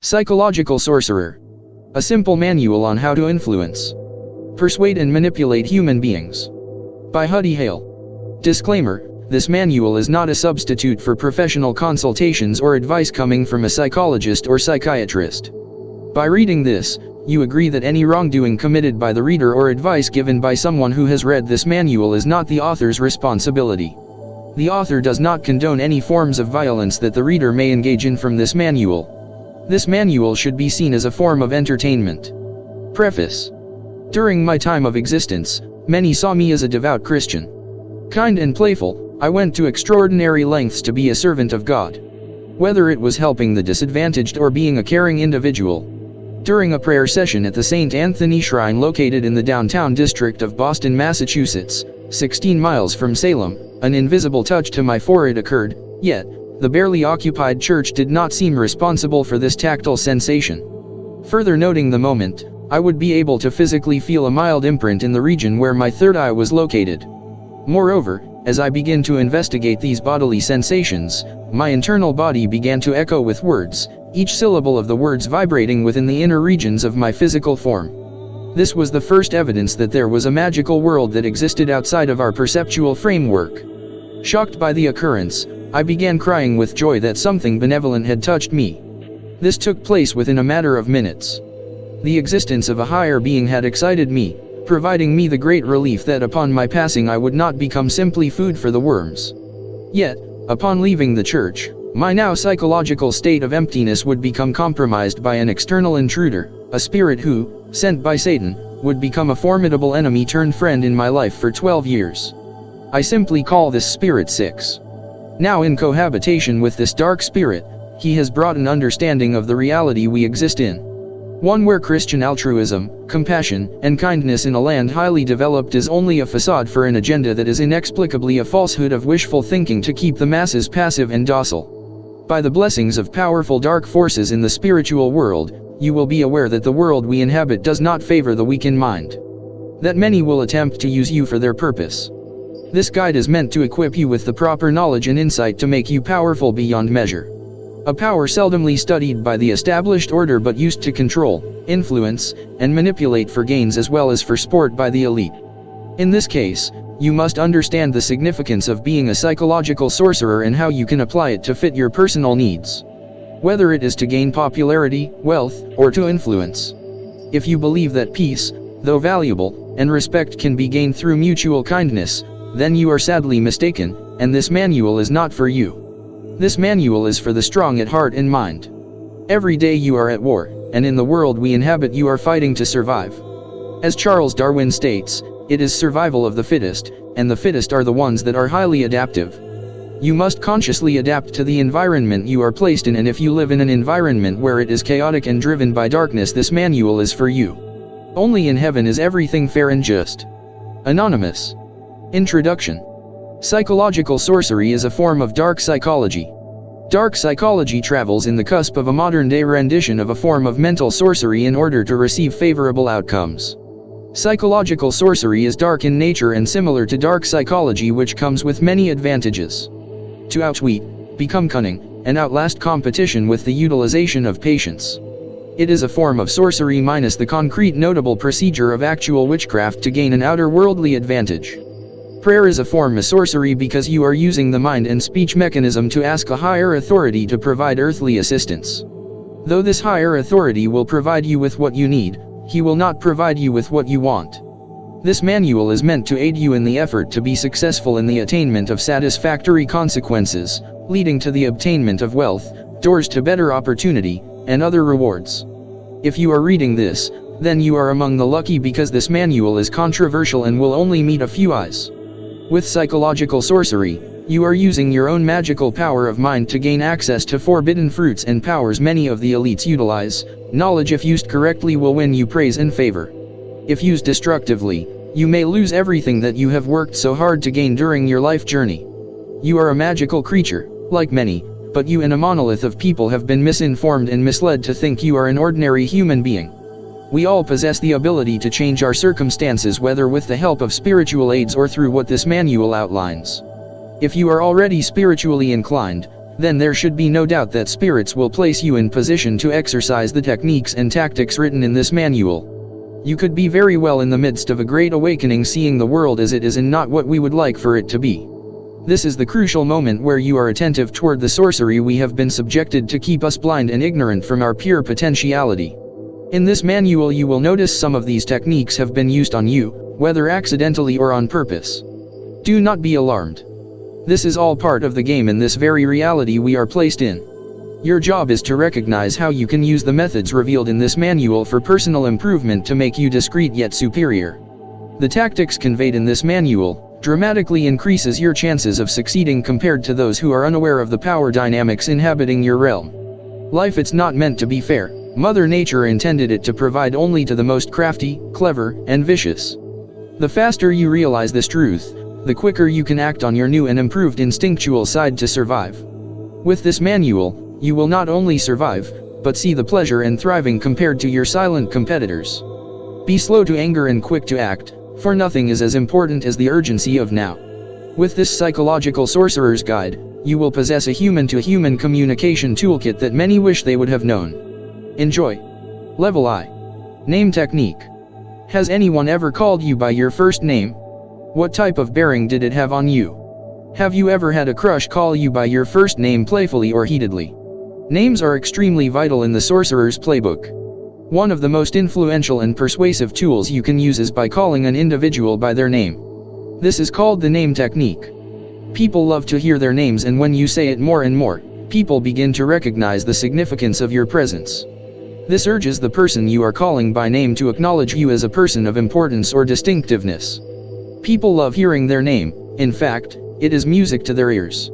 Psychological Sorcerer. A simple manual on how to influence, persuade and manipulate human beings. By Huddy Hale. Disclaimer: this manual is not a substitute for professional consultations or advice coming from a psychologist or psychiatrist. By reading this, you agree that any wrongdoing committed by the reader or advice given by someone who has read this manual is not the author's responsibility. The author does not condone any forms of violence that the reader may engage in from this manual. This manual should be seen as a form of entertainment. Preface. During my time of existence, many saw me as a devout Christian. Kind and playful, I went to extraordinary lengths to be a servant of God. Whether it was helping the disadvantaged or being a caring individual. During a prayer session at the St. Anthony Shrine located in the downtown district of Boston, Massachusetts, 16 miles from Salem, an invisible touch to my forehead occurred, yet, the barely occupied church did not seem responsible for this tactile sensation. Further noting the moment, I would be able to physically feel a mild imprint in the region where my third eye was located. Moreover, as I began to investigate these bodily sensations, my internal body began to echo with words, each syllable of the words vibrating within the inner regions of my physical form. This was the first evidence that there was a magical world that existed outside of our perceptual framework. Shocked by the occurrence, I began crying with joy that something benevolent had touched me. This took place within a matter of minutes. The existence of a higher being had excited me, providing me the great relief that upon my passing I would not become simply food for the worms. Yet, upon leaving the church, my now psychological state of emptiness would become compromised by an external intruder, a spirit who, sent by Satan, would become a formidable enemy turned friend in my life for 12 years. I simply call this spirit 6. Now in cohabitation with this dark spirit, he has brought an understanding of the reality we exist in. One where Christian altruism, compassion, and kindness in a land highly developed is only a facade for an agenda that is inexplicably a falsehood of wishful thinking to keep the masses passive and docile. By the blessings of powerful dark forces in the spiritual world, you will be aware that the world we inhabit does not favor the weak in mind. That many will attempt to use you for their purpose. This guide is meant to equip you with the proper knowledge and insight to make you powerful beyond measure. A power seldomly studied by the established order but used to control, influence, and manipulate for gains as well as for sport by the elite. In this case, you must understand the significance of being a psychological sorcerer and how you can apply it to fit your personal needs. Whether it is to gain popularity, wealth, or to influence. If you believe that peace, though valuable, and respect can be gained through mutual kindness, then you are sadly mistaken, and this manual is not for you. This manual is for the strong at heart and mind. Every day you are at war, and in the world we inhabit you are fighting to survive. As Charles Darwin states, it is survival of the fittest, and the fittest are the ones that are highly adaptive. You must consciously adapt to the environment you are placed in, and if you live in an environment where it is chaotic and driven by darkness, this manual is for you. Only in heaven is everything fair and just. Anonymous. Introduction. Psychological sorcery is a form of dark psychology. Dark psychology travels in the cusp of a modern-day rendition of a form of mental sorcery in order to receive favorable outcomes. Psychological sorcery is dark in nature and similar to dark psychology, which comes with many advantages. To outwit, become cunning, and outlast competition with the utilization of patience. It is a form of sorcery minus the concrete notable procedure of actual witchcraft to gain an outer worldly advantage. Prayer is a form of sorcery because you are using the mind and speech mechanism to ask a higher authority to provide earthly assistance. Though this higher authority will provide you with what you need, he will not provide you with what you want. This manual is meant to aid you in the effort to be successful in the attainment of satisfactory consequences, leading to the obtainment of wealth, doors to better opportunity, and other rewards. If you are reading this, then you are among the lucky because this manual is controversial and will only meet a few eyes. With psychological sorcery, you are using your own magical power of mind to gain access to forbidden fruits and powers many of the elites utilize. Knowledge, if used correctly, will win you praise and favor. If used destructively, you may lose everything that you have worked so hard to gain during your life journey. You are a magical creature, like many, but you and a monolith of people have been misinformed and misled to think you are an ordinary human being. We all possess the ability to change our circumstances, whether with the help of spiritual aids or through what this manual outlines. If you are already spiritually inclined, then there should be no doubt that spirits will place you in position to exercise the techniques and tactics written in this manual. You could be very well in the midst of a great awakening, seeing the world as it is and not what we would like for it to be. This is the crucial moment where you are attentive toward the sorcery we have been subjected to keep us blind and ignorant from our pure potentiality. In this manual you will notice some of these techniques have been used on you, whether accidentally or on purpose. Do not be alarmed. This is all part of the game in this very reality we are placed in. Your job is to recognize how you can use the methods revealed in this manual for personal improvement to make you discreet yet superior. The tactics conveyed in this manual dramatically increases your chances of succeeding compared to those who are unaware of the power dynamics inhabiting your realm. Life it's not meant to be fair. Mother Nature intended it to provide only to the most crafty, clever, and vicious. The faster you realize this truth, the quicker you can act on your new and improved instinctual side to survive. With this manual, you will not only survive, but see the pleasure and thriving compared to your silent competitors. Be slow to anger and quick to act, for nothing is as important as the urgency of now. With this psychological sorcerer's guide, you will possess a human-to-human communication toolkit that many wish they would have known. Enjoy. Level I. Name technique. Has anyone ever called you by your first name? What type of bearing did it have on you? Have you ever had a crush call you by your first name playfully or heatedly? Names are extremely vital in the sorcerer's playbook. One of the most influential and persuasive tools you can use is by calling an individual by their name. This is called the name technique. People love to hear their names, and when you say it more and more, people begin to recognize the significance of your presence. This urges the person you are calling by name to acknowledge you as a person of importance or distinctiveness. People love hearing their name. In fact, it is music to their ears.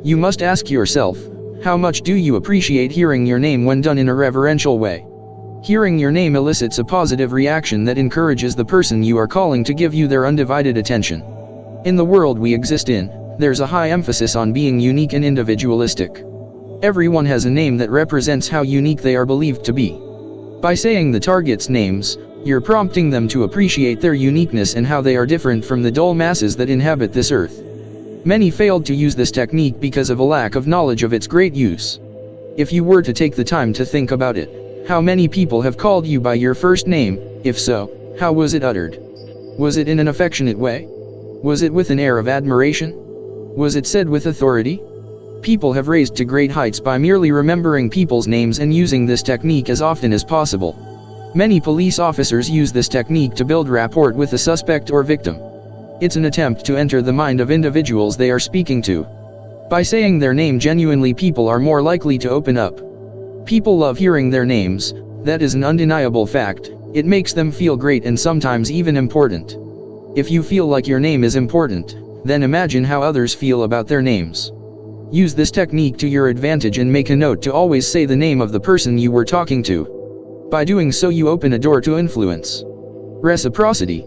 You must ask yourself, how much do you appreciate hearing your name when done in a reverential way? Hearing your name elicits a positive reaction that encourages the person you are calling to give you their undivided attention. In the world we exist in, there's a high emphasis on being unique and individualistic. Everyone has a name that represents how unique they are believed to be. By saying the target's names, you're prompting them to appreciate their uniqueness and how they are different from the dull masses that inhabit this earth. Many failed to use this technique because of a lack of knowledge of its great use. If you were to take the time to think about it, how many people have called you by your first name? If so, how was it uttered? Was it in an affectionate way? Was it with an air of admiration? Was it said with authority? People have raised to great heights by merely remembering people's names and using this technique as often as possible. Many police officers use this technique to build rapport with a suspect or victim. It's an attempt to enter the mind of individuals they are speaking to. By saying their name genuinely, people are more likely to open up. People love hearing their names. That is an undeniable fact. It makes them feel great and sometimes even important. If you feel like your name is important, then imagine how others feel about their names. Use this technique to your advantage and make a note to always say the name of the person you were talking to. By doing so, you open a door to influence. Reciprocity.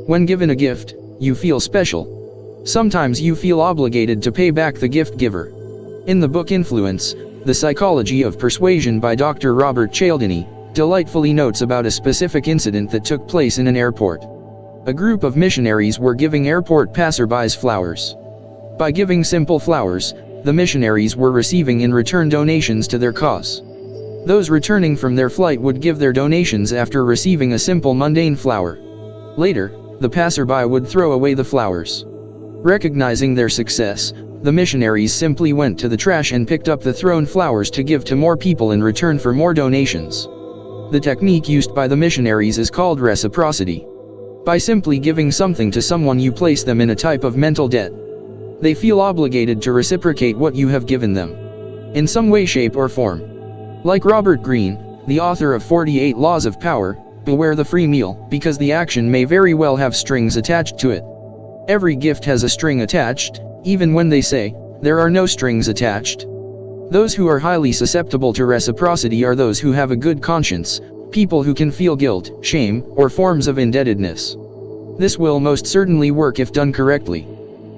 When given a gift, you feel special. Sometimes you feel obligated to pay back the gift giver. In the book Influence, The Psychology of Persuasion by Dr. Robert Cialdini, delightfully notes about a specific incident that took place in an airport. A group of missionaries were giving airport passerbys flowers. By giving simple flowers, the missionaries were receiving in return donations to their cause. Those returning from their flight would give their donations after receiving a simple mundane flower. Later, the passerby would throw away the flowers. Recognizing their success, the missionaries simply went to the trash and picked up the thrown flowers to give to more people in return for more donations. The technique used by the missionaries is called reciprocity. By simply giving something to someone, you place them in a type of mental debt. They feel obligated to reciprocate what you have given them, in some way, shape, or form. Like Robert Greene, the author of 48 Laws of Power, beware the free meal, because the action may very well have strings attached to it. Every gift has a string attached, even when they say, there are no strings attached. Those who are highly susceptible to reciprocity are those who have a good conscience, people who can feel guilt, shame, or forms of indebtedness. This will most certainly work if done correctly.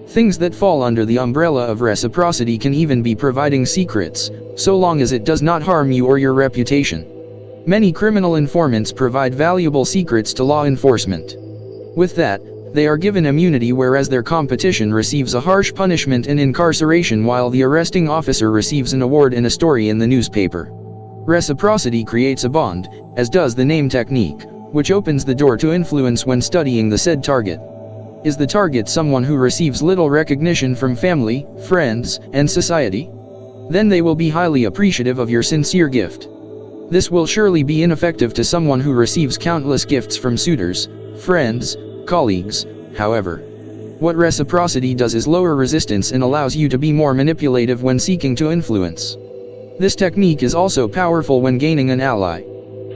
Things that fall under the umbrella of reciprocity can even be providing secrets, so long as it does not harm you or your reputation. Many criminal informants provide valuable secrets to law enforcement. With that, They are given immunity, whereas their competition receives a harsh punishment and incarceration, while the arresting officer receives an award and a story in the newspaper. Reciprocity creates a bond, as does the name technique, which opens the door to influence when studying the said target. Is the target someone who receives little recognition from family, friends, and society? Then they will be highly appreciative of your sincere gift. This will surely be ineffective to someone who receives countless gifts from suitors, friends, colleagues. However, what reciprocity does is lower resistance and allows you to be more manipulative when seeking to influence. This technique is also powerful when gaining an ally.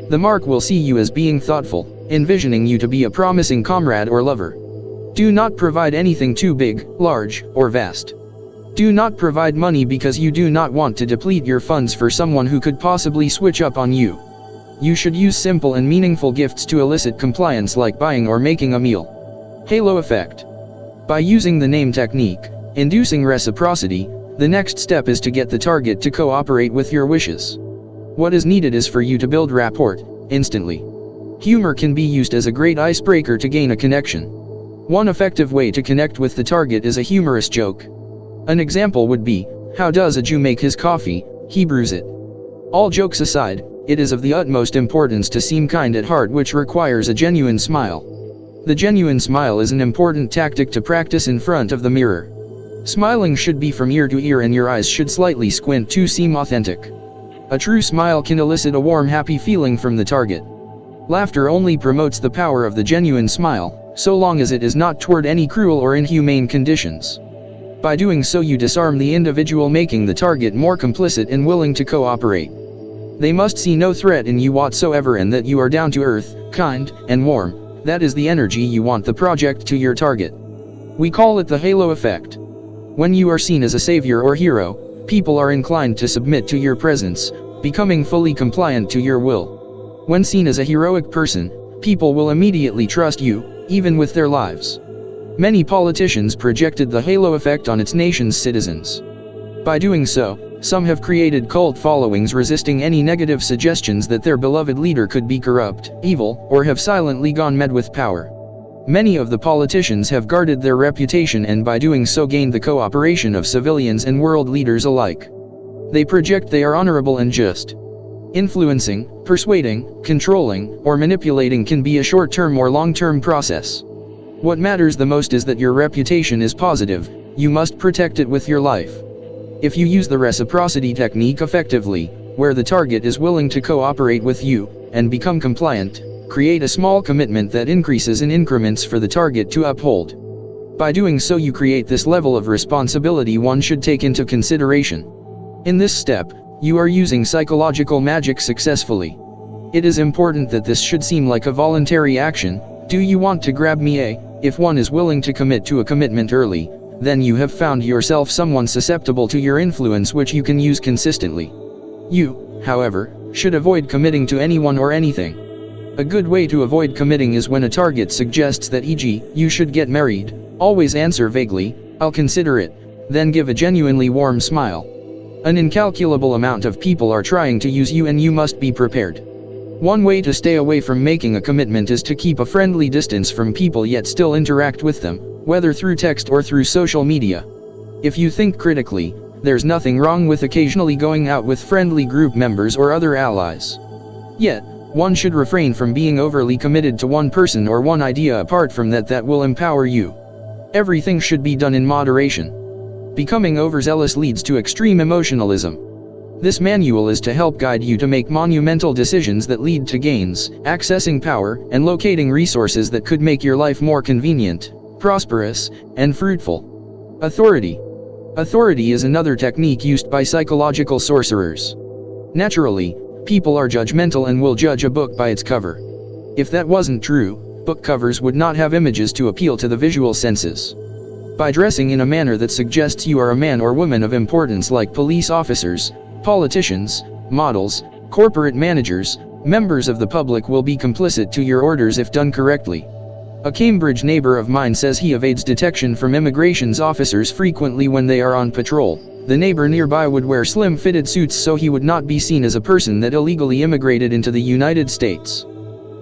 The mark will see you as being thoughtful, envisioning you to be a promising comrade or lover. Do not provide anything too big, large, or vast. Do not provide money because you do not want to deplete your funds for someone who could possibly switch up on you. You should use simple and meaningful gifts to elicit compliance, like buying or making a meal. Halo effect. By using the name technique, inducing reciprocity, the next step is to get the target to cooperate with your wishes. What is needed is for you to build rapport, instantly. Humor can be used as a great icebreaker to gain a connection. One effective way to connect with the target is a humorous joke. An example would be, "How does a Jew make his coffee? He brews it." All jokes aside, it is of the utmost importance to seem kind at heart, which requires a genuine smile. The genuine smile is an important tactic to practice in front of the mirror. Smiling should be from ear to ear, and your eyes should slightly squint to seem authentic. A true smile can elicit a warm, happy feeling from the target. Laughter only promotes the power of the genuine smile, so long as it is not toward any cruel or inhumane conditions. By doing so, you disarm the individual, making the target more complicit and willing to cooperate. They must see no threat in you whatsoever, and that you are down to earth, kind, and warm. That is the energy you want the project to your target. We call it the halo effect. When you are seen as a savior or hero, people are inclined to submit to your presence, becoming fully compliant to your will. When seen as a heroic person, people will immediately trust you, even with their lives. Many politicians projected the halo effect on its nation's citizens. By doing so, some have created cult followings, resisting any negative suggestions that their beloved leader could be corrupt, evil, or have silently gone mad with power. Many of the politicians have guarded their reputation, and by doing so gained the cooperation of civilians and world leaders alike. They project they are honorable and just. Influencing, persuading, controlling, or manipulating can be a short-term or long-term process. What matters the most is that your reputation is positive. You must protect it with your life. If you use the reciprocity technique effectively, where the target is willing to cooperate with you, and become compliant, create a small commitment that increases in increments for the target to uphold. By doing so, you create this level of responsibility one should take into consideration. In this step, you are using psychological magic successfully. It is important that this should seem like a voluntary action. Do you want to grab me? If one is willing to commit to a commitment early, then you have found yourself someone susceptible to your influence, which you can use consistently. You, however, should avoid committing to anyone or anything. A good way to avoid committing is when a target suggests that, e.g., you should get married. Always answer vaguely, "I'll consider it," then give a genuinely warm smile. An incalculable amount of people are trying to use you, and you must be prepared. One way to stay away from making a commitment is to keep a friendly distance from people yet still interact with them, whether through text or through social media. If you think critically, there's nothing wrong with occasionally going out with friendly group members or other allies. Yet, one should refrain from being overly committed to one person or one idea. Apart from that, that will empower you. Everything should be done in moderation. Becoming overzealous leads to extreme emotionalism. This manual is to help guide you to make monumental decisions that lead to gains, accessing power, and locating resources that could make your life more convenient, prosperous, and fruitful. Authority. Authority is another technique used by psychological sorcerers. Naturally, people are judgmental and will judge a book by its cover. If that wasn't true, book covers would not have images to appeal to the visual senses. By dressing in a manner that suggests you are a man or woman of importance, like police officers, politicians, models, corporate managers, members of the public will be complicit to your orders if done correctly. A Cambridge neighbor of mine says he evades detection from immigration's officers frequently when they are on patrol. The neighbor nearby would wear slim-fitted suits so he would not be seen as a person that illegally immigrated into the United States.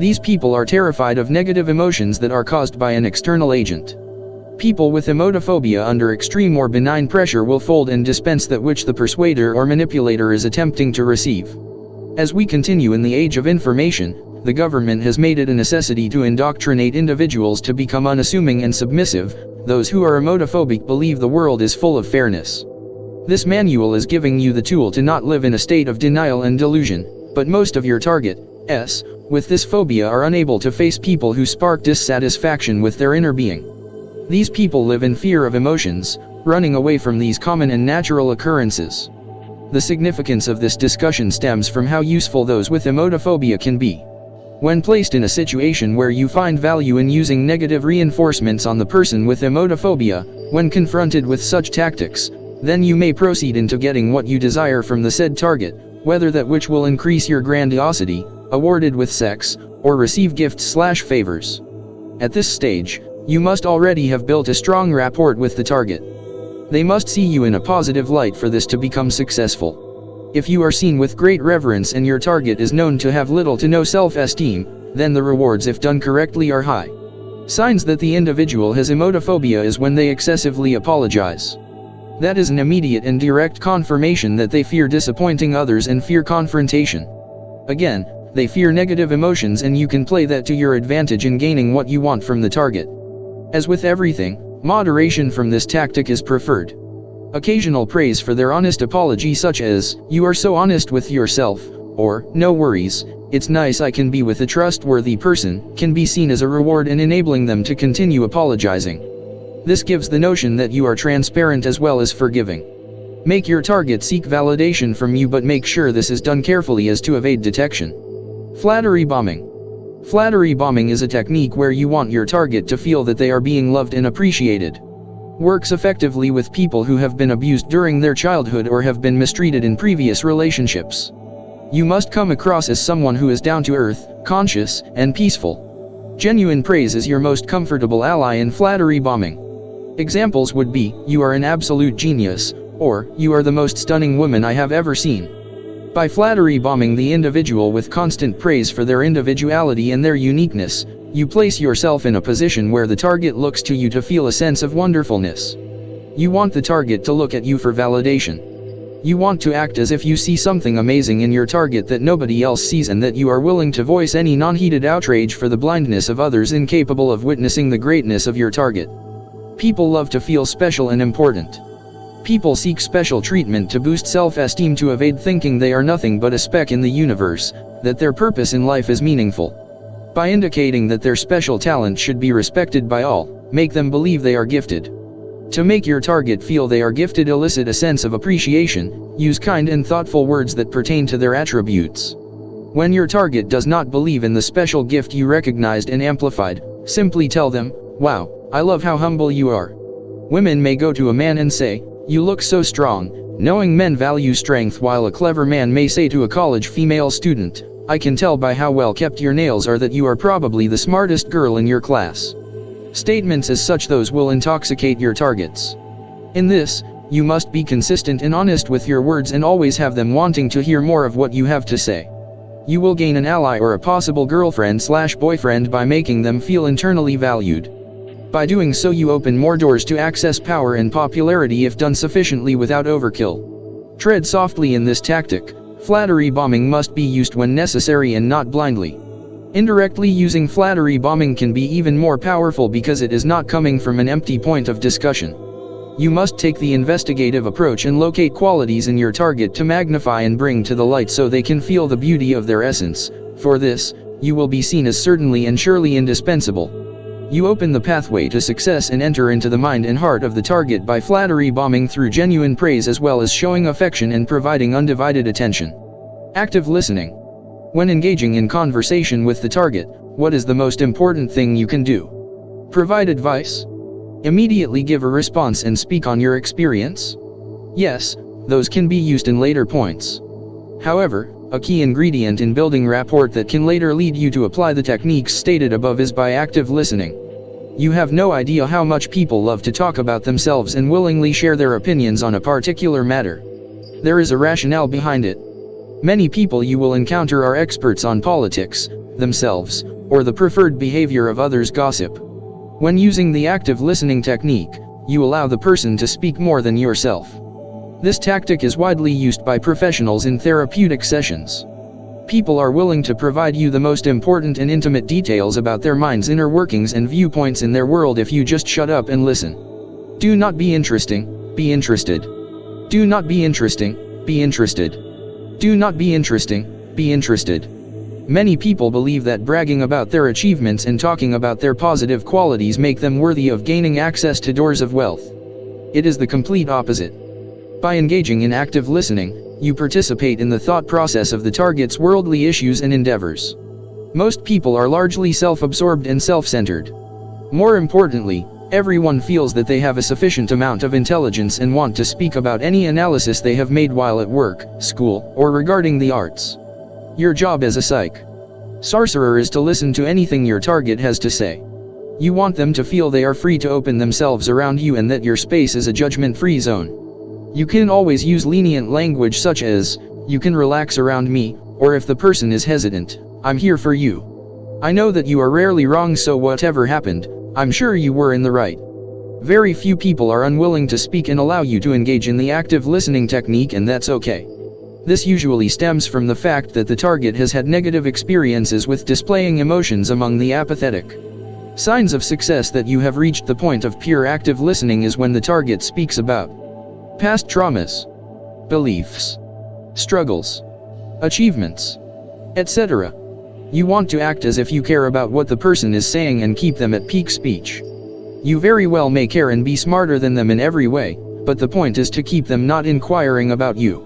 These people are terrified of negative emotions that are caused by an external agent. People with emotophobia under extreme or benign pressure will fold and dispense that which the persuader or manipulator is attempting to receive. As we continue in the age of information, the government has made it a necessity to indoctrinate individuals to become unassuming and submissive. Those who are emotophobic believe the world is full of fairness. This manual is giving you the tool to not live in a state of denial and delusion, but most of your targets with this phobia are unable to face people who spark dissatisfaction with their inner being. These people live in fear of emotions, running away from these common and natural occurrences. The significance of this discussion stems from how useful those with emotophobia can be. When placed in a situation where you find value in using negative reinforcements on the person with emotophobia, when confronted with such tactics, then you may proceed into getting what you desire from the said target, whether that which will increase your grandiosity, awarded with sex, or receive gifts/favors. At this stage, you must already have built a strong rapport with the target. They must see you in a positive light for this to become successful. If you are seen with great reverence and your target is known to have little to no self-esteem, then the rewards if done correctly are high. Signs that the individual has emotophobia is when they excessively apologize. That is an immediate and direct confirmation that they fear disappointing others and fear confrontation. Again, they fear negative emotions, and you can play that to your advantage in gaining what you want from the target. As with everything, moderation from this tactic is preferred. Occasional praise for their honest apology, such as, "You are so honest with yourself," or, "No worries, it's nice I can be with a trustworthy person," can be seen as a reward in enabling them to continue apologizing. This gives the notion that you are transparent as well as forgiving. Make your target seek validation from you, but make sure this is done carefully as to evade detection. Flattery bombing. Flattery bombing is a technique where you want your target to feel that they are being loved and appreciated. Works effectively with people who have been abused during their childhood or have been mistreated in previous relationships. You must come across as someone who is down to earth, conscious, and peaceful. Genuine praise is your most comfortable ally in flattery bombing. Examples would be, "You are an absolute genius," or, "You are the most stunning woman I have ever seen." By flattery bombing the individual with constant praise for their individuality and their uniqueness, you place yourself in a position where the target looks to you to feel a sense of wonderfulness. You want the target to look at you for validation. You want to act as if you see something amazing in your target that nobody else sees, and that you are willing to voice any non-heated outrage for the blindness of others incapable of witnessing the greatness of your target. People love to feel special and important. People seek special treatment to boost self-esteem, to evade thinking they are nothing but a speck in the universe, that their purpose in life is meaningful. By indicating that their special talent should be respected by all, make them believe they are gifted. To make your target feel they are gifted, elicit a sense of appreciation, use kind and thoughtful words that pertain to their attributes. When your target does not believe in the special gift you recognized and amplified, simply tell them, "Wow, I love how humble you are." Women may go to a man and say, "You look so strong," knowing men value strength, while a clever man may say to a college female student, "I can tell by how well kept your nails are that you are probably the smartest girl in your class." Statements as such those will intoxicate your targets. In this, you must be consistent and honest with your words and always have them wanting to hear more of what you have to say. You will gain an ally or a possible girlfriend/boyfriend by making them feel internally valued. By doing so you open more doors to access power and popularity if done sufficiently without overkill. Tread softly in this tactic. Flattery bombing must be used when necessary and not blindly. Indirectly using flattery bombing can be even more powerful because it is not coming from an empty point of discussion. You must take the investigative approach and locate qualities in your target to magnify and bring to the light so they can feel the beauty of their essence. For this, you will be seen as certainly and surely indispensable. You open the pathway to success and enter into the mind and heart of the target by flattery bombing through genuine praise as well as showing affection and providing undivided attention. Active listening. When engaging in conversation with the target, what is the most important thing you can do? Provide advice? Immediately give a response and speak on your experience? Yes, those can be used in later points. However, a key ingredient in building rapport that can later lead you to apply the techniques stated above is by active listening. You have no idea how much people love to talk about themselves and willingly share their opinions on a particular matter. There is a rationale behind it. Many people you will encounter are experts on politics, themselves, or the preferred behavior of others' gossip. When using the active listening technique, you allow the person to speak more than yourself. This tactic is widely used by professionals in therapeutic sessions. People are willing to provide you the most important and intimate details about their mind's inner workings and viewpoints in their world if you just shut up and listen. Do not be interesting, be interested. Do not be interesting, be interested. Do not be interesting, be interested. Many people believe that bragging about their achievements and talking about their positive qualities make them worthy of gaining access to doors of wealth. It is the complete opposite. By engaging in active listening, you participate in the thought process of the target's worldly issues and endeavors. Most people are largely self-absorbed and self-centered. More importantly, everyone feels that they have a sufficient amount of intelligence and want to speak about any analysis they have made while at work, school, or regarding the arts. Your job as a psych sorcerer is to listen to anything your target has to say. You want them to feel they are free to open themselves around you and that your space is a judgment-free zone. You can always use lenient language such as, "You can relax around me," or if the person is hesitant, "I'm here for you. I know that you are rarely wrong, so whatever happened, I'm sure you were in the right." Very few people are unwilling to speak and allow you to engage in the active listening technique, and that's okay. This usually stems from the fact that the target has had negative experiences with displaying emotions among the apathetic. Signs of success that you have reached the point of pure active listening is when the target speaks about past traumas, beliefs, struggles, achievements, etc. You want to act as if you care about what the person is saying and keep them at peak speech. You very well may care and be smarter than them in every way, but the point is to keep them not inquiring about you.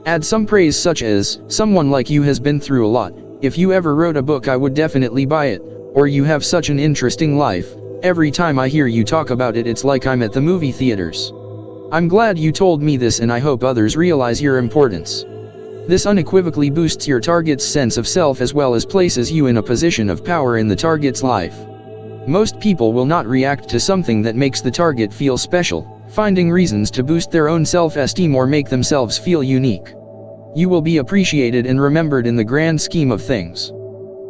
Add some praise such as, "Someone like you has been through a lot. If you ever wrote a book I would definitely buy it," or "You have such an interesting life. Every time I hear you talk about it it's like I'm at the movie theaters. I'm glad you told me this and I hope others realize your importance." This unequivocally boosts your target's sense of self as well as places you in a position of power in the target's life. Most people will not react to something that makes the target feel special, finding reasons to boost their own self-esteem or make themselves feel unique. You will be appreciated and remembered in the grand scheme of things.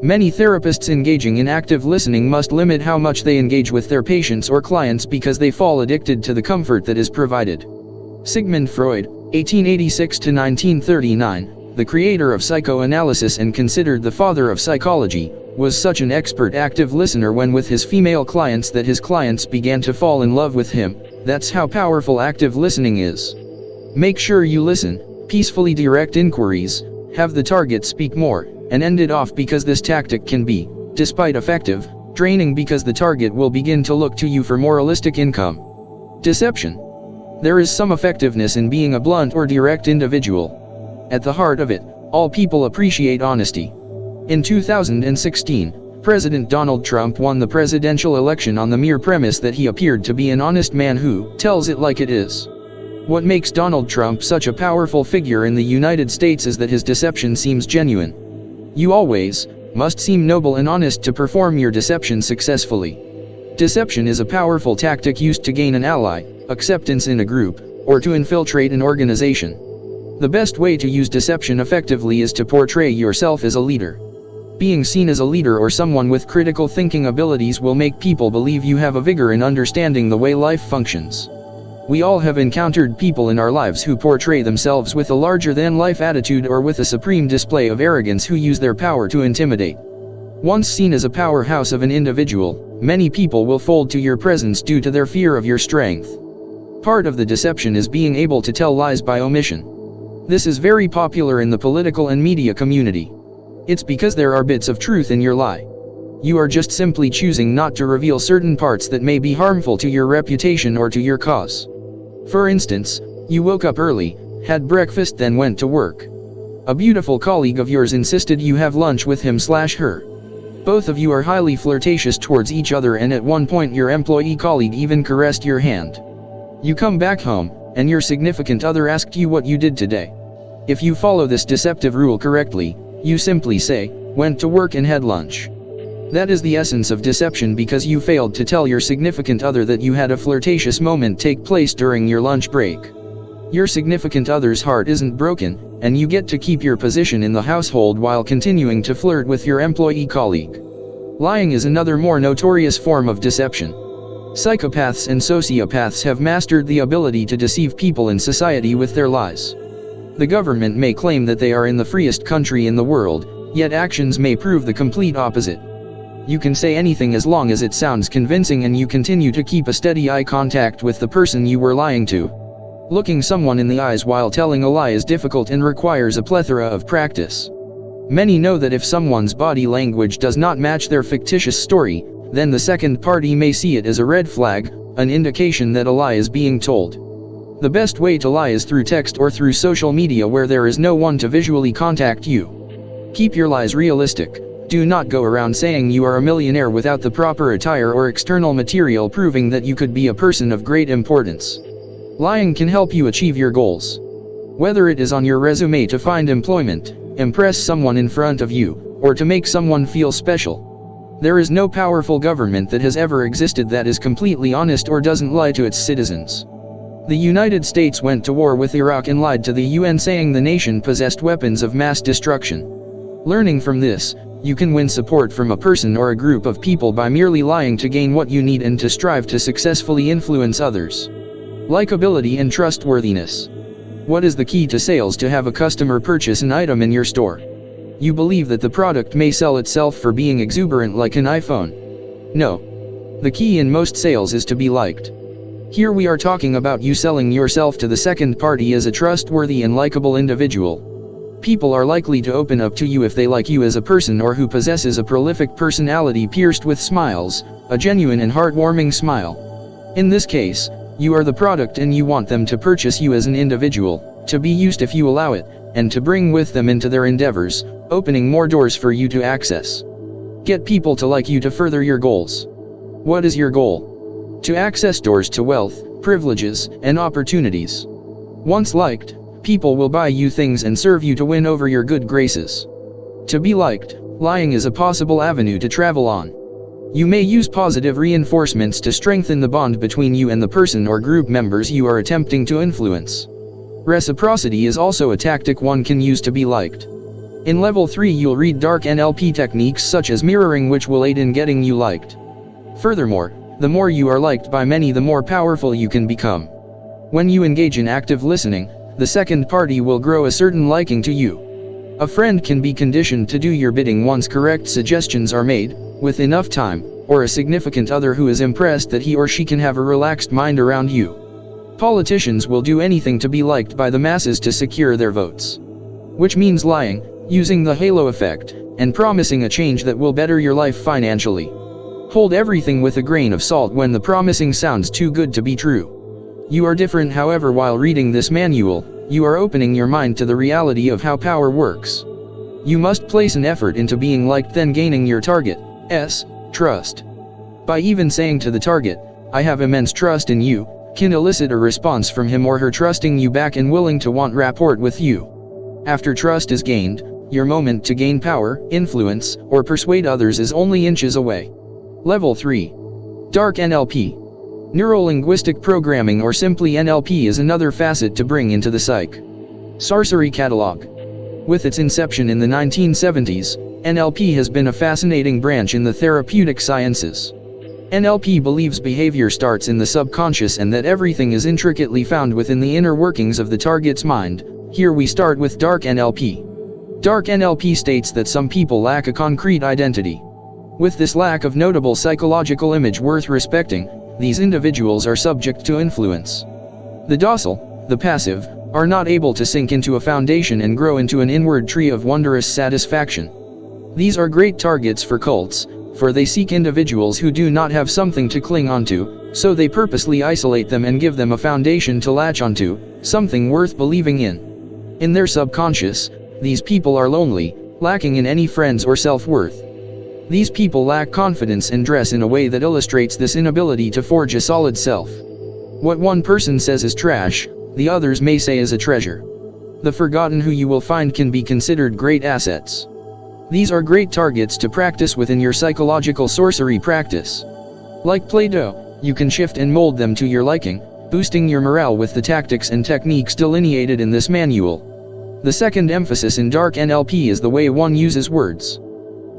Many therapists engaging in active listening must limit how much they engage with their patients or clients because they fall addicted to the comfort that is provided. Sigmund Freud, 1886 to 1939, the creator of psychoanalysis and considered the father of psychology, was such an expert active listener when with his female clients that his clients began to fall in love with him. That's how powerful active listening is. Make sure you listen, peacefully direct inquiries, have the target speak more, and end it off because this tactic can be, despite effective, draining because the target will begin to look to you for moralistic income. Deception. There is some effectiveness in being a blunt or direct individual. At the heart of it, all people appreciate honesty. In 2016, President Donald Trump won the presidential election on the mere premise that he appeared to be an honest man who tells it like it is. What makes Donald Trump such a powerful figure in the United States is that his deception seems genuine. You always must seem noble and honest to perform your deception successfully. Deception is a powerful tactic used to gain an ally, acceptance in a group, or to infiltrate an organization. The best way to use deception effectively is to portray yourself as a leader. Being seen as a leader or someone with critical thinking abilities will make people believe you have a vigor in understanding the way life functions. We all have encountered people in our lives who portray themselves with a larger-than-life attitude or with a supreme display of arrogance who use their power to intimidate. Once seen as a powerhouse of an individual, many people will fold to your presence due to their fear of your strength. Part of the deception is being able to tell lies by omission. This is very popular in the political and media community. It's because there are bits of truth in your lie. You are just simply choosing not to reveal certain parts that may be harmful to your reputation or to your cause. For instance, you woke up early, had breakfast, then went to work. A beautiful colleague of yours insisted you have lunch with him/her. Both of you are highly flirtatious towards each other, and at one point your employee colleague even caressed your hand. You come back home, and your significant other asked you what you did today. If you follow this deceptive rule correctly, you simply say, "Went to work and had lunch." That is the essence of deception because you failed to tell your significant other that you had a flirtatious moment take place during your lunch break. Your significant other's heart isn't broken, and you get to keep your position in the household while continuing to flirt with your employee colleague. Lying is another more notorious form of deception. Psychopaths and sociopaths have mastered the ability to deceive people in society with their lies. The government may claim that they are in the freest country in the world, yet actions may prove the complete opposite. You can say anything as long as it sounds convincing and you continue to keep a steady eye contact with the person you were lying to. Looking someone in the eyes while telling a lie is difficult and requires a plethora of practice. Many know that if someone's body language does not match their fictitious story, then the second party may see it as a red flag, an indication that a lie is being told. The best way to lie is through text or through social media where there is no one to visually contact you. Keep your lies realistic. Do not go around saying you are a millionaire without the proper attire or external material proving that you could be a person of great importance. Lying can help you achieve your goals. Whether it is on your resume to find employment, impress someone in front of you, or to make someone feel special. There is no powerful government that has ever existed that is completely honest or doesn't lie to its citizens. The United States went to war with Iraq and lied to the UN saying the nation possessed weapons of mass destruction. Learning from this, you can win support from a person or a group of people by merely lying to gain what you need and to strive to successfully influence others. Likability and trustworthiness. What is the key to sales to have a customer purchase an item in your store? You believe that the product may sell itself for being exuberant like an iPhone. No. The key in most sales is to be liked. Here we are talking about you selling yourself to the second party as a trustworthy and likable individual. People are likely to open up to you if they like you as a person or who possesses a prolific personality pierced with smiles, a genuine and heartwarming smile. In this case, you are the product and you want them to purchase you as an individual, to be used if you allow it, and to bring with them into their endeavors, opening more doors for you to access. Get people to like you to further your goals. What is your goal? To access doors to wealth, privileges, and opportunities. Once liked, people will buy you things and serve you to win over your good graces. To be liked, lying is a possible avenue to travel on. You may use positive reinforcements to strengthen the bond between you and the person or group members you are attempting to influence. Reciprocity is also a tactic one can use to be liked. In level 3 you'll read dark NLP techniques such as mirroring which will aid in getting you liked. Furthermore, the more you are liked by many the more powerful you can become. When you engage in active listening, the second party will grow a certain liking to you. A friend can be conditioned to do your bidding once correct suggestions are made, with enough time, or a significant other who is impressed that he or she can have a relaxed mind around you. Politicians will do anything to be liked by the masses to secure their votes. Which means lying, using the halo effect, and promising a change that will better your life financially. Hold everything with a grain of salt when the promising sounds too good to be true. You are different, however, while reading this manual, you are opening your mind to the reality of how power works. You must place an effort into being liked, then gaining your target's trust. By even saying to the target, "I have immense trust in you," can elicit a response from him or her trusting you back and willing to want rapport with you. After trust is gained, your moment to gain power, influence, or persuade others is only inches away. Level 3. Dark NLP. Neuro-linguistic programming, or simply NLP, is another facet to bring into the Sorcerer catalog. With its inception in the 1970s, NLP has been a fascinating branch in the therapeutic sciences. NLP believes behavior starts in the subconscious and that everything is intricately found within the inner workings of the target's mind. Here we start with Dark NLP. Dark NLP states that some people lack a concrete identity. With this lack of notable psychological image worth respecting, these individuals are subject to influence. The docile, the passive, are not able to sink into a foundation and grow into an inward tree of wondrous satisfaction. These are great targets for cults, for they seek individuals who do not have something to cling onto, so they purposely isolate them and give them a foundation to latch onto, something worth believing in. In their subconscious, these people are lonely, lacking in any friends or self-worth. These people lack confidence and dress in a way that illustrates this inability to forge a solid self. What one person says is trash, the others may say is a treasure. The forgotten who you will find can be considered great assets. These are great targets to practice within your psychological sorcery practice. Like Play-Doh, you can shift and mold them to your liking, boosting your morale with the tactics and techniques delineated in this manual. The second emphasis in Dark NLP is the way one uses words.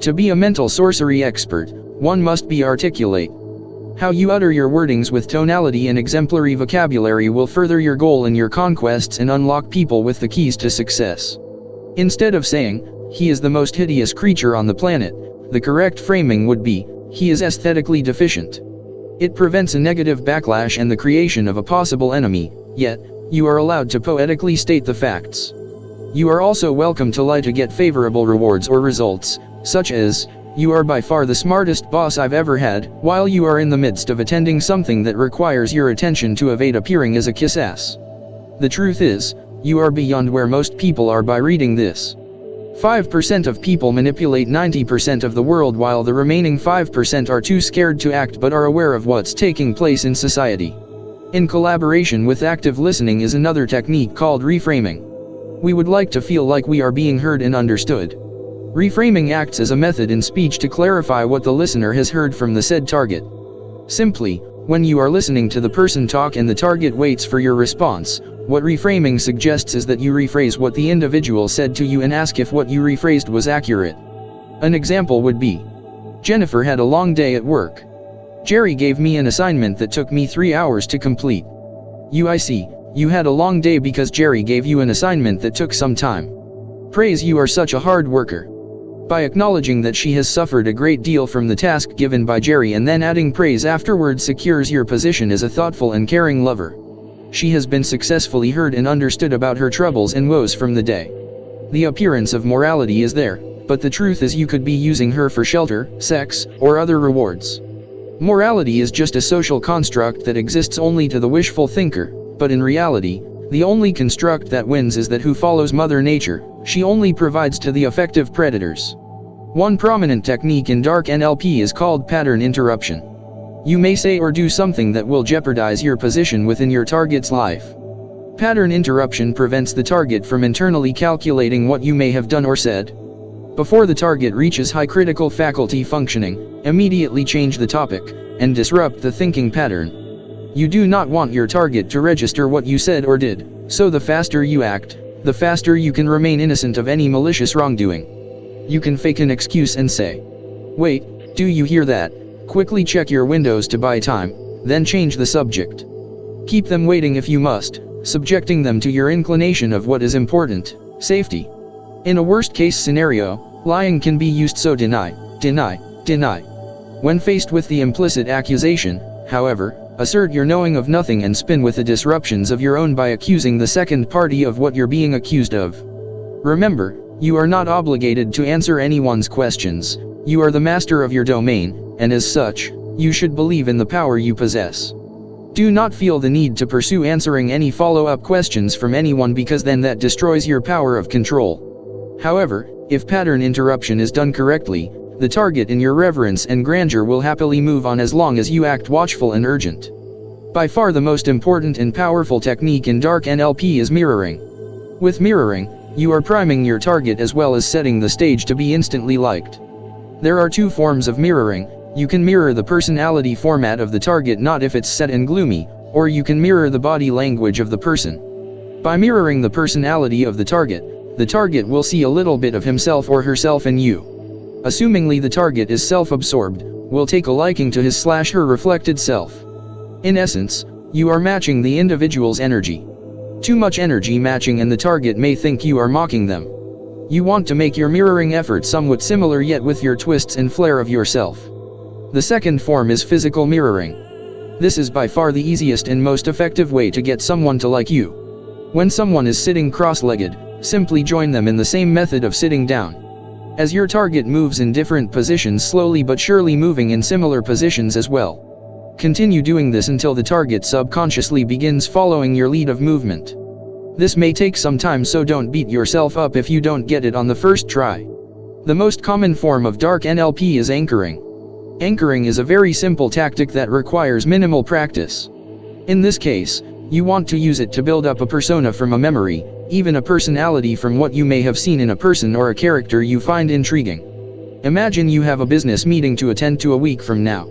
To be a mental sorcery expert, one must be articulate. How you utter your wordings with tonality and exemplary vocabulary will further your goal in your conquests and unlock people with the keys to success. Instead of saying, "He is the most hideous creature on the planet," the correct framing would be, "He is aesthetically deficient." It prevents a negative backlash and the creation of a possible enemy, yet, you are allowed to poetically state the facts. You are also welcome to lie to get favorable rewards or results, such as, "You are by far the smartest boss I've ever had," while you are in the midst of attending something that requires your attention to evade appearing as a kiss-ass. The truth is, you are beyond where most people are by reading this. 5% of people manipulate 90% of the world, while the remaining 5% are too scared to act but are aware of what's taking place in society. In collaboration with active listening is another technique called reframing. We would like to feel like we are being heard and understood. Reframing acts as a method in speech to clarify what the listener has heard from the said target. Simply, when you are listening to the person talk and the target waits for your response, what reframing suggests is that you rephrase what the individual said to you and ask if what you rephrased was accurate. An example would be, "Jennifer had a long day at work. Jerry gave me an assignment that took me 3 hours to complete." I see, you had a long day because Jerry gave you an assignment that took some time. Praise, you are such a hard worker. By acknowledging that she has suffered a great deal from the task given by Jerry and then adding praise afterwards secures your position as a thoughtful and caring lover. She has been successfully heard and understood about her troubles and woes from the day. The appearance of morality is there, but the truth is you could be using her for shelter, sex, or other rewards. Morality is just a social construct that exists only to the wishful thinker, but in reality, the only construct that wins is that who follows Mother Nature. She only provides to the effective predators. One prominent technique in Dark NLP is called pattern interruption. You may say or do something that will jeopardize your position within your target's life. Pattern interruption prevents the target from internally calculating what you may have done or said. Before the target reaches high critical faculty functioning, immediately change the topic, and disrupt the thinking pattern. You do not want your target to register what you said or did, so the faster you act, the faster you can remain innocent of any malicious wrongdoing. You can fake an excuse and say, "Wait, do you hear that?" Quickly check your windows to buy time, then change the subject. Keep them waiting if you must, subjecting them to your inclination of what is important, safety. In a worst-case scenario, lying can be used, so deny. When faced with the implicit accusation, however, assert your knowing of nothing and spin with the disruptions of your own by accusing the second party of what you're being accused of. Remember, you are not obligated to answer anyone's questions. You are the master of your domain, and as such, you should believe in the power you possess. Do not feel the need to pursue answering any follow-up questions from anyone, because then that destroys your power of control. However, if pattern interruption is done correctly, the target in your reverence and grandeur will happily move on as long as you act watchful and urgent. By far the most important and powerful technique in Dark NLP is mirroring. With mirroring, you are priming your target as well as setting the stage to be instantly liked. There are two forms of mirroring. You can mirror the personality format of the target, not if it's set and gloomy, or you can mirror the body language of the person. By mirroring the personality of the target will see a little bit of himself or herself in you. Assumingly the target is self-absorbed, will take a liking to his/her reflected self. In essence, you are matching the individual's energy. Too much energy matching and the target may think you are mocking them. You want to make your mirroring effort somewhat similar, yet with your twists and flair of yourself. The second form is physical mirroring. This is by far the easiest and most effective way to get someone to like you. When someone is sitting cross-legged, simply join them in the same method of sitting down. As your target moves in different positions, slowly but surely moving in similar positions as well. Continue doing this until the target subconsciously begins following your lead of movement. This may take some time, so don't beat yourself up if you don't get it on the first try. The most common form of Dark NLP is anchoring. Anchoring is a very simple tactic that requires minimal practice. In this case, you want to use it to build up a persona from a memory, even a personality from what you may have seen in a person or a character you find intriguing. Imagine you have a business meeting to attend to a week from now.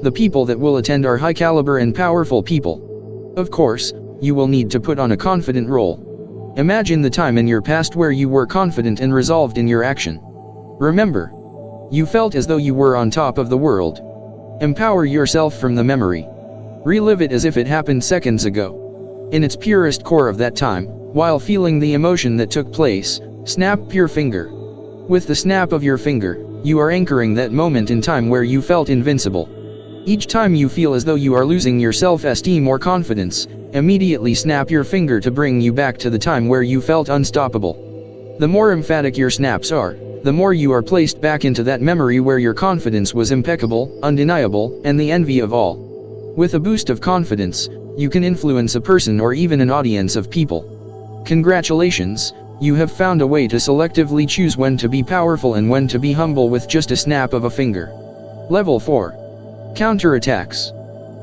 The people that will attend are high caliber and powerful people. Of course, you will need to put on a confident role. Imagine the time in your past where you were confident and resolved in your action. Remember, you felt as though you were on top of the world. Empower yourself from the memory. Relive it as if it happened seconds ago. In its purest core of that time, while feeling the emotion that took place, snap your finger. With the snap of your finger, you are anchoring that moment in time where you felt invincible. Each time you feel as though you are losing your self-esteem or confidence, immediately snap your finger to bring you back to the time where you felt unstoppable. The more emphatic your snaps are, the more you are placed back into that memory where your confidence was impeccable, undeniable, and the envy of all. With a boost of confidence, you can influence a person or even an audience of people. Congratulations, you have found a way to selectively choose when to be powerful and when to be humble with just a snap of a finger. Level 4. Counterattacks.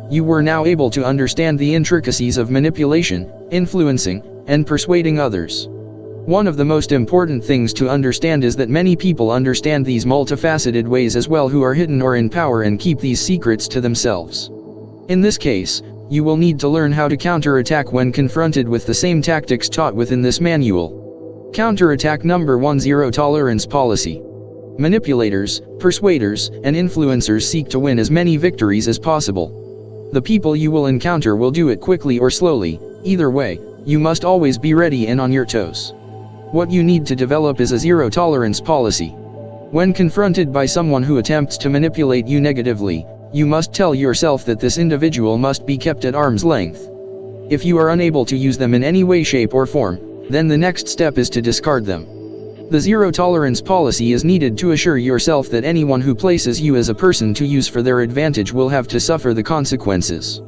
You were now able to understand the intricacies of manipulation, influencing, and persuading others. One of the most important things to understand is that many people understand these multifaceted ways as well who are hidden or in power and keep these secrets to themselves. In this case, you will need to learn how to counterattack when confronted with the same tactics taught within this manual. Counterattack number 1: Zero Tolerance Policy. Manipulators, persuaders, and influencers seek to win as many victories as possible. The people you will encounter will do it quickly or slowly. Either way, you must always be ready and on your toes. What you need to develop is a zero-tolerance policy. When confronted by someone who attempts to manipulate you negatively, you must tell yourself that this individual must be kept at arm's length. If you are unable to use them in any way, shape, or form, then the next step is to discard them. The zero-tolerance policy is needed to assure yourself that anyone who places you as a person to use for their advantage will have to suffer the consequences.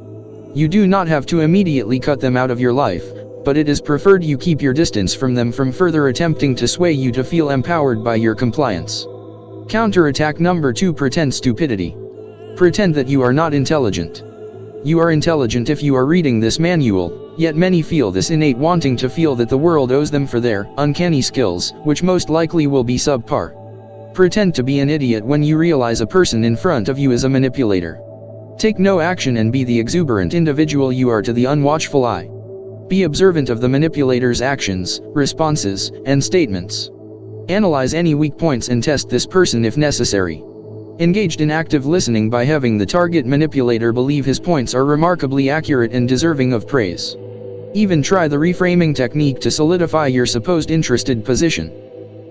You do not have to immediately cut them out of your life, but it is preferred you keep your distance from them from further attempting to sway you to feel empowered by your compliance. Counterattack number 2: Pretend stupidity. Pretend that you are not intelligent. You are intelligent if you are reading this manual, yet many feel this innate wanting to feel that the world owes them for their uncanny skills, which most likely will be subpar. Pretend to be an idiot when you realize a person in front of you is a manipulator. Take no action and be the exuberant individual you are to the unwatchful eye. Be observant of the manipulator's actions, responses, and statements. Analyze any weak points and test this person if necessary. Engaged in active listening by having the target manipulator believe his points are remarkably accurate and deserving of praise. Even try the reframing technique to solidify your supposed interested position.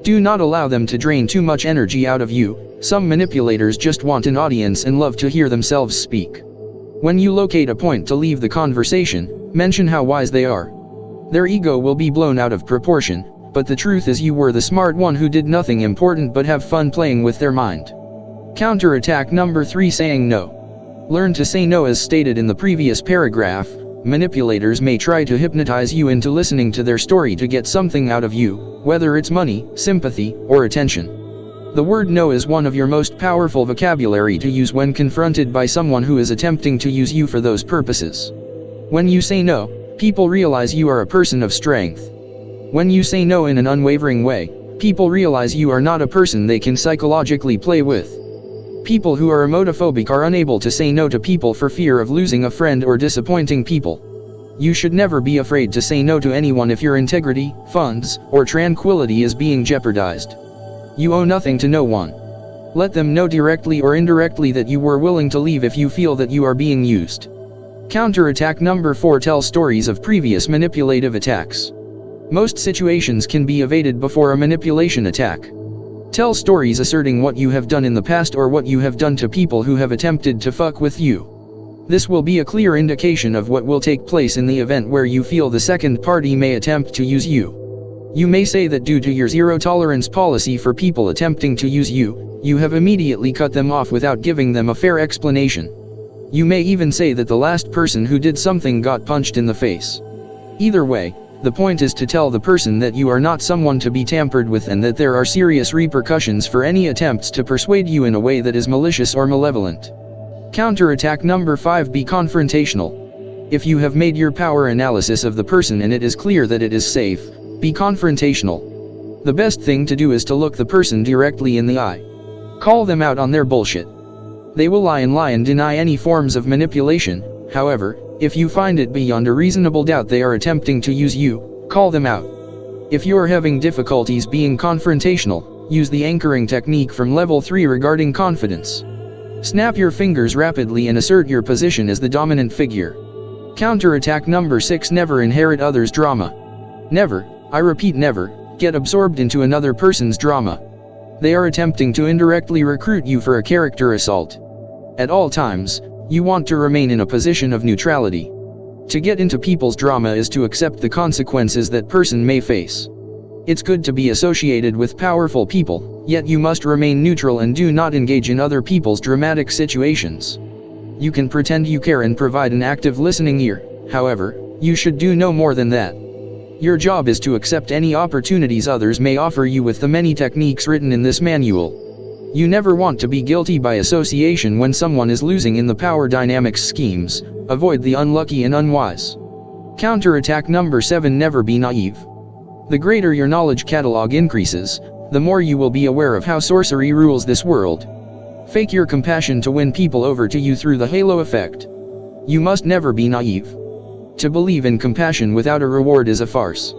Do not allow them to drain too much energy out of you. Some manipulators just want an audience and love to hear themselves speak. When you locate a point to leave the conversation, mention how wise they are. Their ego will be blown out of proportion, but the truth is you were the smart one who did nothing important but have fun playing with their mind. Counterattack number 3: Saying no. Learn to say no. As stated in the previous paragraph, manipulators may try to hypnotize you into listening to their story to get something out of you, whether it's money, sympathy, or attention. The word no is one of your most powerful vocabulary to use when confronted by someone who is attempting to use you for those purposes. When you say no, people realize you are a person of strength. When you say no in an unwavering way, people realize you are not a person they can psychologically play with. People who are emotophobic are unable to say no to people for fear of losing a friend or disappointing people. You should never be afraid to say no to anyone if your integrity, funds, or tranquility is being jeopardized. You owe nothing to no one. Let them know directly or indirectly that you were willing to leave if you feel that you are being used. Counterattack number 4: Tell stories of previous manipulative attacks. Most situations can be evaded before a manipulation attack. Tell stories asserting what you have done in the past or what you have done to people who have attempted to fuck with you. This will be a clear indication of what will take place in the event where you feel the second party may attempt to use you. You may say that due to your zero-tolerance policy for people attempting to use you, you have immediately cut them off without giving them a fair explanation. You may even say that the last person who did something got punched in the face. Either way, the point is to tell the person that you are not someone to be tampered with and that there are serious repercussions for any attempts to persuade you in a way that is malicious or malevolent. Counterattack number 5: Be confrontational. If you have made your power analysis of the person and it is clear that it is safe, be confrontational. The best thing to do is to look the person directly in the eye. Call them out on their bullshit. They will lie and deny any forms of manipulation. However, If you find it beyond a reasonable doubt they are attempting to use you, call them out. If you are having difficulties being confrontational, use the anchoring technique from level 3 regarding confidence. Snap your fingers rapidly and assert your position as the dominant figure. Counterattack number 6. Never inherit others' drama. Never, I repeat never, get absorbed into another person's drama. They are attempting to indirectly recruit you for a character assault. At all times, you want to remain in a position of neutrality. To get into people's drama is to accept the consequences that person may face. It's good to be associated with powerful people, yet you must remain neutral and do not engage in other people's dramatic situations. You can pretend you care and provide an active listening ear, however, you should do no more than that. Your job is to accept any opportunities others may offer you with the many techniques written in this manual. You never want to be guilty by association when someone is losing in the power dynamics schemes. Avoid the unlucky and unwise. Counterattack number 7. Never be naive. The greater your knowledge catalog increases, the more you will be aware of how sorcery rules this world. Fake your compassion to win people over to you through the halo effect. You must never be naive. To believe in compassion without a reward is a farce.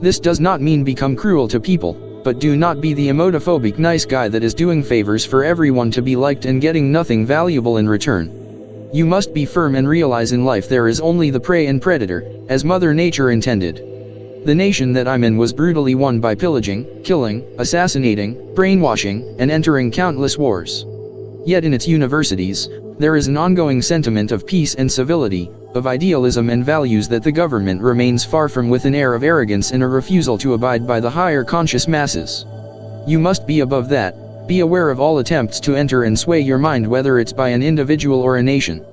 This does not mean become cruel to people, but do not be the emotophobic nice guy that is doing favors for everyone to be liked and getting nothing valuable in return. You must be firm and realize in life there is only the prey and predator, as Mother Nature intended. The nation that I'm in was brutally won by pillaging, killing, assassinating, brainwashing, and entering countless wars. Yet in its universities, there is an ongoing sentiment of peace and civility, of idealism and values that the government remains far from with an air of arrogance and a refusal to abide by the higher conscious masses. You must be above that, be aware of all attempts to enter and sway your mind whether it's by an individual or a nation.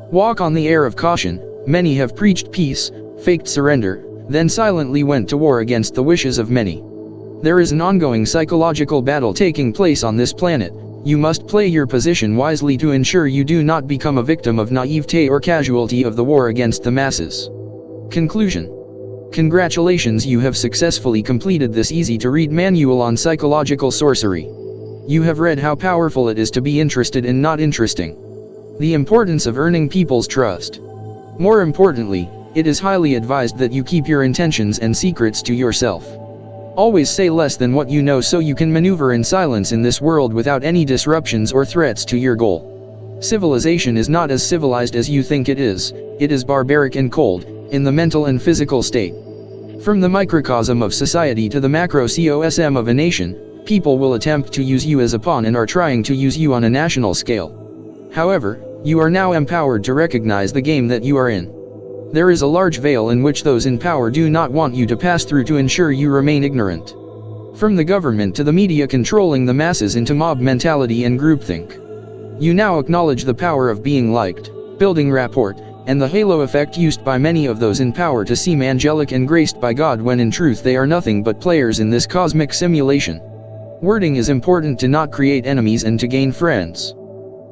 Walk on the air of caution. Many have preached peace, faked surrender, then silently went to war against the wishes of many. There is an ongoing psychological battle taking place on this planet. You must play your position wisely to ensure you do not become a victim of naivete or casualty of the war against the masses. Conclusion. Congratulations, you have successfully completed this easy-to-read manual on psychological sorcery. You have read how powerful it is to be interested and not interesting. The importance of earning people's trust. More importantly, it is highly advised that you keep your intentions and secrets to yourself. Always say less than what you know so you can maneuver in silence in this world without any disruptions or threats to your goal. Civilization is not as civilized as you think it is barbaric and cold, in the mental and physical state. From the microcosm of society to the macrocosm of a nation, people will attempt to use you as a pawn and are trying to use you on a national scale. However, you are now empowered to recognize the game that you are in. There is a large veil in which those in power do not want you to pass through to ensure you remain ignorant. From the government to the media controlling the masses into mob mentality and groupthink. You now acknowledge the power of being liked, building rapport, and the halo effect used by many of those in power to seem angelic and graced by God when in truth they are nothing but players in this cosmic simulation. Wording is important to not create enemies and to gain friends.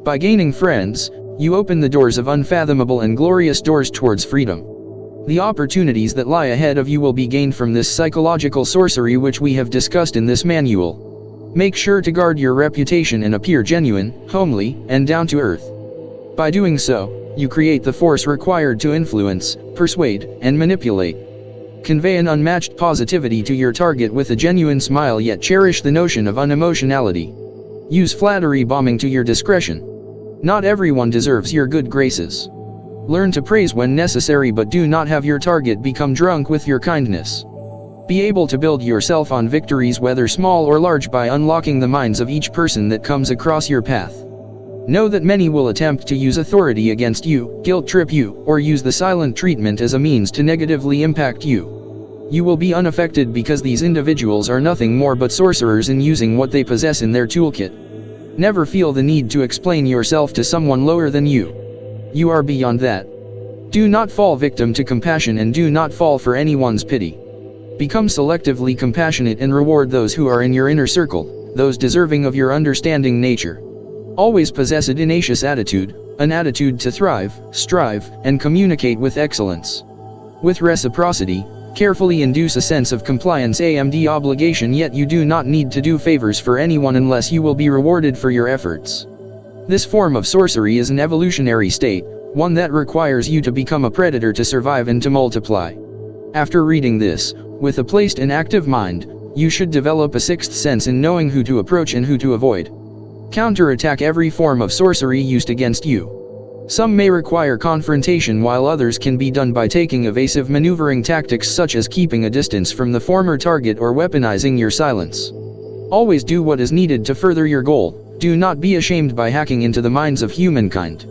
By gaining friends, you open the doors of unfathomable and glorious doors towards freedom. The opportunities that lie ahead of you will be gained from this psychological sorcery which we have discussed in this manual. Make sure to guard your reputation and appear genuine, homely, and down to earth. By doing so, you create the force required to influence, persuade, and manipulate. Convey an unmatched positivity to your target with a genuine smile, yet cherish the notion of unemotionality. Use flattery bombing to your discretion. Not everyone deserves your good graces. Learn to praise when necessary, but do not have your target become drunk with your kindness. Be able to build yourself on victories whether small or large by unlocking the minds of each person that comes across your path. Know that many will attempt to use authority against you, guilt trip you, or use the silent treatment as a means to negatively impact you. You will be unaffected because these individuals are nothing more but sorcerers in using what they possess in their toolkit. Never feel the need to explain yourself to someone lower than you. You are beyond that. Do not fall victim to compassion and do not fall for anyone's pity. Become selectively compassionate and reward those who are in your inner circle, those deserving of your understanding nature. Always possess a tenacious attitude, an attitude to thrive, strive, and communicate with excellence. With reciprocity, carefully induce a sense of compliance and obligation, yet you do not need to do favors for anyone unless you will be rewarded for your efforts. This form of sorcery is an evolutionary state, one that requires you to become a predator to survive and to multiply. After reading this, with a placed and active mind, you should develop a sixth sense in knowing who to approach and who to avoid. Counterattack every form of sorcery used against you. Some may require confrontation while others can be done by taking evasive maneuvering tactics such as keeping a distance from the former target or weaponizing your silence. Always do what is needed to further your goal. Do not be ashamed by hacking into the minds of humankind.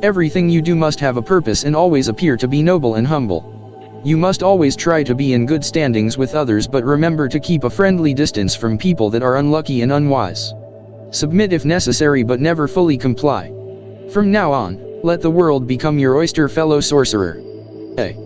Everything you do must have a purpose and always appear to be noble and humble. You must always try to be in good standings with others, but remember to keep a friendly distance from people that are unlucky and unwise. Submit if necessary but never fully comply. From now on, let the world become your oyster, fellow sorcerer. A.